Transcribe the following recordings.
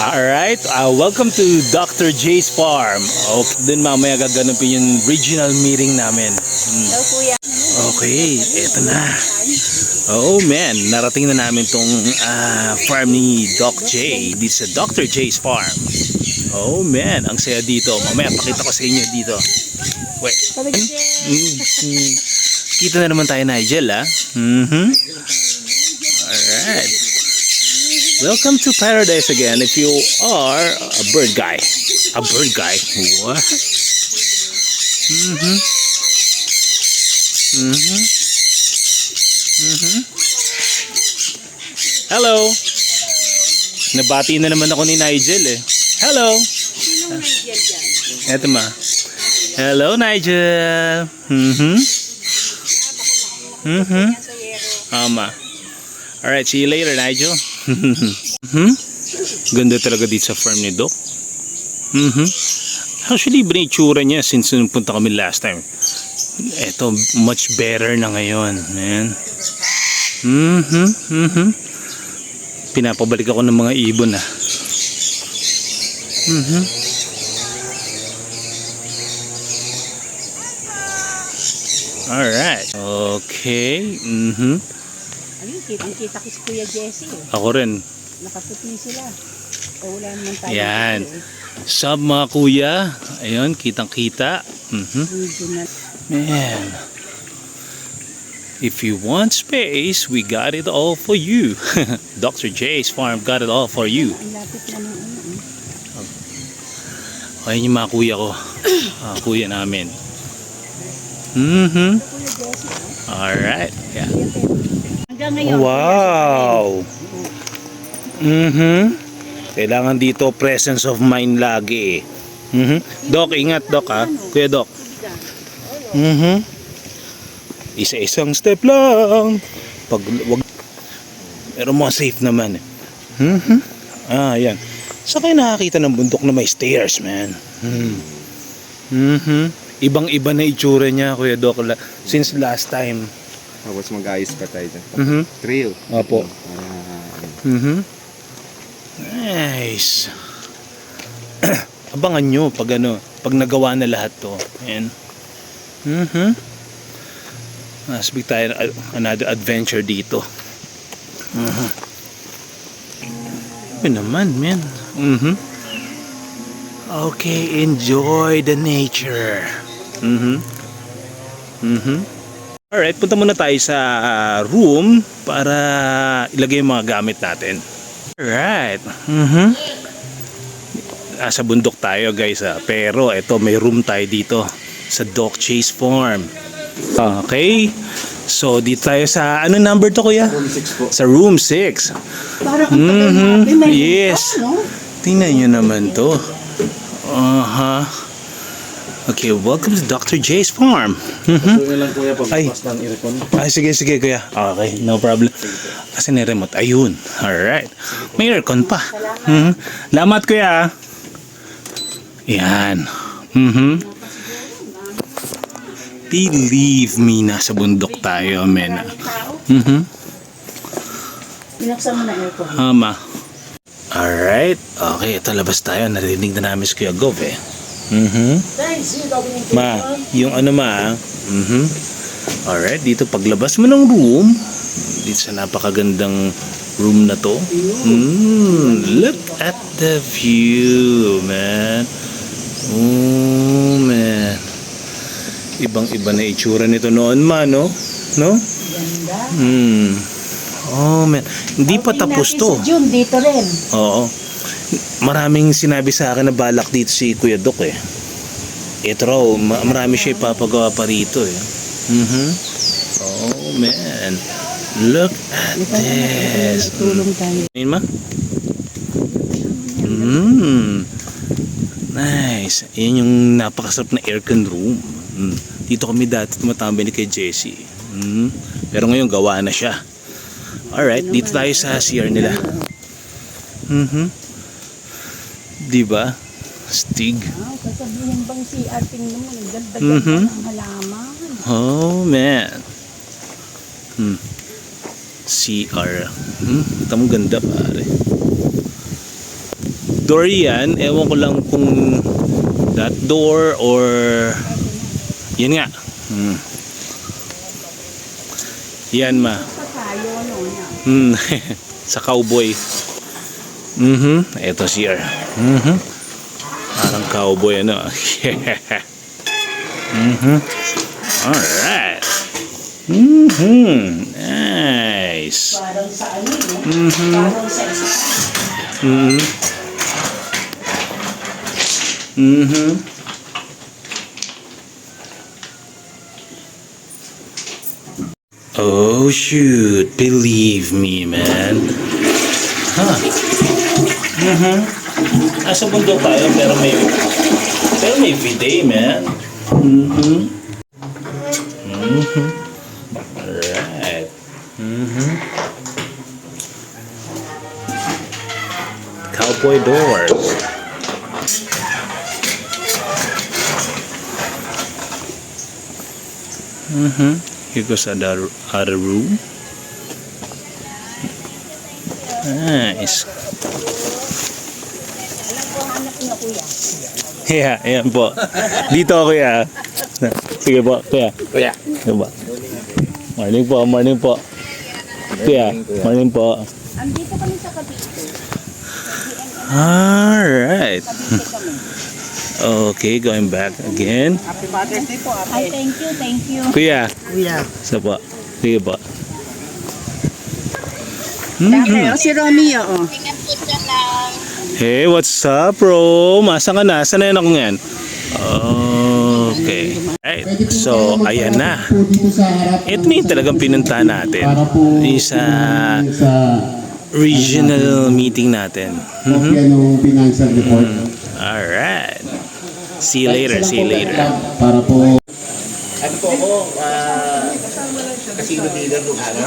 Alright, welcome to Dr. J's Farm. Okay, dun mamaya gaganapin yung regional meeting namin. Hello, kuya. Okay, eto na. Oh man, narating na namin tong farm ni Doc J. Dito sa Dr. J's Farm. Oh man, ang saya dito. Mamaya pakita ko sa inyo dito. Wait. Kita na naman tayo, Nigel, ha? Alright. Welcome to paradise again if you are a bird guy. A bird guy? What? Hello. Nabati na naman ako ni Nigel eh. Hello. Sinong Nigel dyan? Eto ma. Hello Nigel. Ama. Alright, see you later Nigel. Ganda talaga dito sa farm ni Doc. Actually, iba na itsura niya since punta kami last time. Eto, much better na ngayon, man. Pinapabalik ako ng mga ibon, ah. Alright. Okay. Ayun, kitang-kita ko si Kuya Jesse. Ako rin. Nakaputi sila. O wala naman tayo. Yan. Sub mga kuya. Ayun, kitang-kita. Man. If you want space, we got it all for you. Dr. J's Farm got it all for you. Ang lapit na ng Ayun yung mga kuya ko. Kuya namin. Kuya Jesse. Alright. Yeah. Hanggang ngayon. Wow. Kailangan dito presence of mind lagi eh. Doc, ingat Doc ha. Kuya Doc. Isa-isang step lang. Pag wag pero mo safe naman eh. Yan. Saan kayo nakakita ng bundok na may stairs, man? Ibang-iba na itsura niya, Kuya Doc, since last time. Tapos mag-ayos pa tayo dyan. Trail. Opo. Nice. Abangan nyo pag pag nagawa na lahat to. Ayan. Big tayo another adventure dito. Yun naman, man. Okay, enjoy the nature. Alright, punta muna tayo sa room para ilagay yung mga gamit natin. Alright. Nasa bundok tayo guys, pero ito may room tayo dito sa Doc J's Farm. Okay. So dito tayo sa ano number to kuya? Room 6 po. Sa room 6. Yes. Tingnan nyo naman to. Okay, welcome to Dr. J's Farm. Ito lang kuya pagbukas ng aircon. Ay, sige kuya. Okay, no problem. Kasi ni-remote. Ayun. Alright. May aircon pa. Lamat kuya. Yan. Believe me, nasa bundok tayo, men. Binuksan mo na aircon. Alright. Okay, ito labas tayo. Narinig na namin si Kuya Gov eh. Ma, yung Alright, dito paglabas mo ng room, dito sa napakagandang room na to. Look at the view, man. Oh, man. Ibang-iba na itsura nito noon, ma, no? No? Ganda. Oh, man. Hindi pa tapos to. Si June dito rin. Oo. Maraming sinabi sa akin na balak dito si Kuya Doc eh. Ito raw, marami siya ipapagawa pa rito eh. Oh man. Look at this. Tulong tayo. Ayun ma? Nice. Ayan yung napakasarap na aircon room. Dito kami dati tumatambay ni kay Jessie. Pero ngayon gawa na siya. Alright, dito tayo sa CR nila. Diba? Stig. Sasabihin bang si ating naman, ang ganda-ganda ng halaman. Oh man. CR. Ito mo ganda pare. door yan. Ewan ko lang kung that door or yan nga. Yan ma. Sa tayo, no, na. Sa cowboy. Ito siya. Parang cowboy ano. Alright. Nice. Parang sa ano, no? Parang sa isa. Oh shoot, believe me man. Nasa bundok tayo pero may bidet man. Alright. Cowboy doors. Here goes other room. Nice. Alam ko, hanap na kuya. Yeah, ayan po. Dito ako kuya. Sige po, kuya. Kuya. Sige po. Morning po, morning po. Kuya, morning po. Andito kami sa Cavite. Alright. Cavite kami. Okay, going back again. Happy Mother's Day po, Ay, thank you, thank you. Kuya, Kuya. isa po. Sige po. Si Romeo, oh. Hey, what's up, bro? Masa ka na? Saan na yun ako ngayon? Okay. Right. So, ayan na. Ito na yung talagang pinuntahan natin. Isa regional meeting natin. Yung financial report. Alright. See you later, see you later. Para po Ano po ako? Casino dealer nung ano.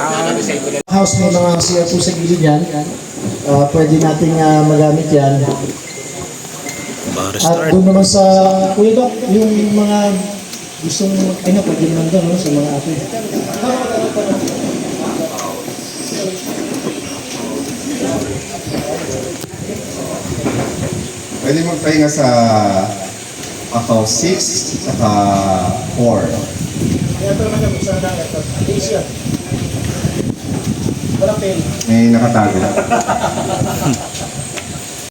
house may mga CR po sa gilid yan. Pwede nating magamit yan. About to At start. doon naman sa Kuya Doc, yung mga gustong ano, pwede naman doon no, sa mga atin. Pwede magpahinga sa Macau 6 saka 4. Kaya ito naman yung sa dagat. Daisy yan. Walang pay. May nakatago.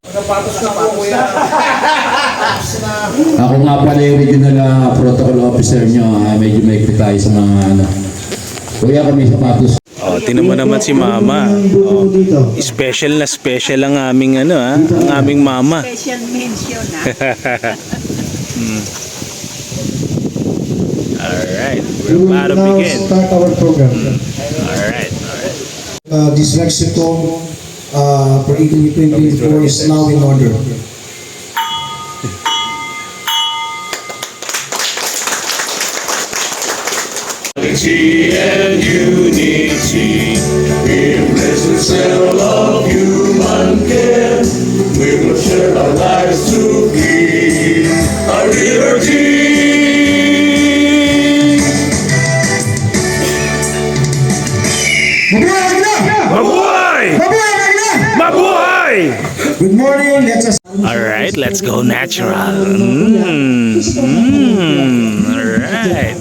Nagpatos na po kuya. Ako nga pala yung regional protocol officer nyo. Medyo may tayo sa mga ano. Kuya kami sapatos. Oh, tinan mo naman si mama. Oh, special na special ang aming ano ang aming mama. Special mention, ha? Alright, we're about to begin. Start our program. Alright. This Lexicon for Italy 2024 is now in order. And unity, in presence of human care, we will share our lives to keep our liberty. Mabuhay! Mabuhay! Good morning, let us Alright, let's go natural. Alright.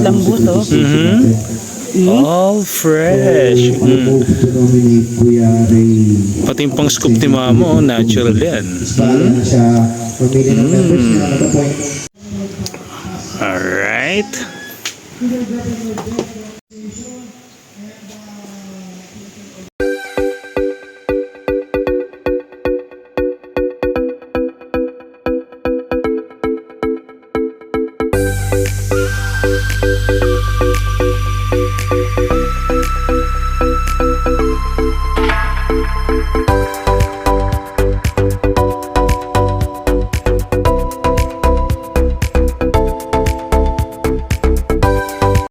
Lambot, oh. All fresh. Pati yung pang scoop ni mama, natural yan. Alright.